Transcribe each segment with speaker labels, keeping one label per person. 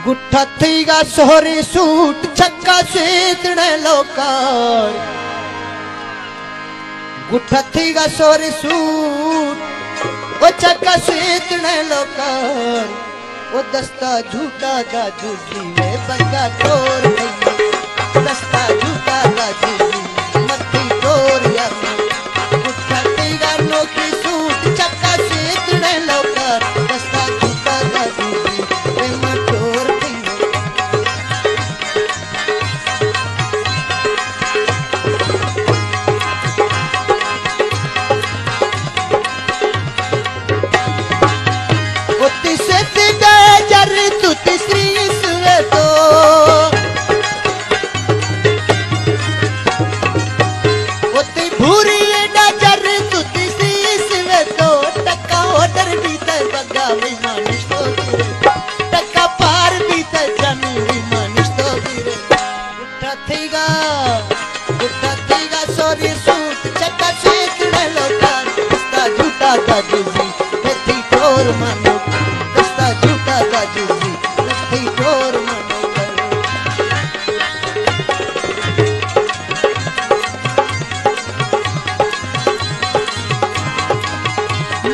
Speaker 1: गुठा थीगा सोहरी suit छक्का सीतने लोकार। गुठा थीगा सोहरी suit वो छक्का सीतने लोकार। वो दस्ता झूठा दा झूठी में बंगा तोर दस्ता झूठा दा झूठी मत्ती तोर या गुठा थीगा नोकी सूट छक्का सीतने लोकार। दस्ता झूठा दा झूठी में तोर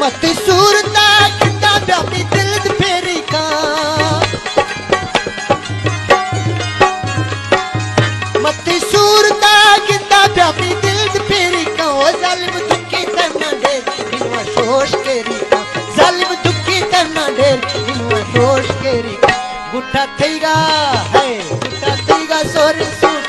Speaker 1: मत सूरता किता ब्यापी दिल फेरी का। मत सूरता किता ब्यापी दिल फेरी का। ओ जालिम दुखी तना ढेर इनवा शोष केरी का। जालिम दुखी तना ढेर इनवा शोष केरी का। गुठा थईगा है गुठा थईगा सोरी सूर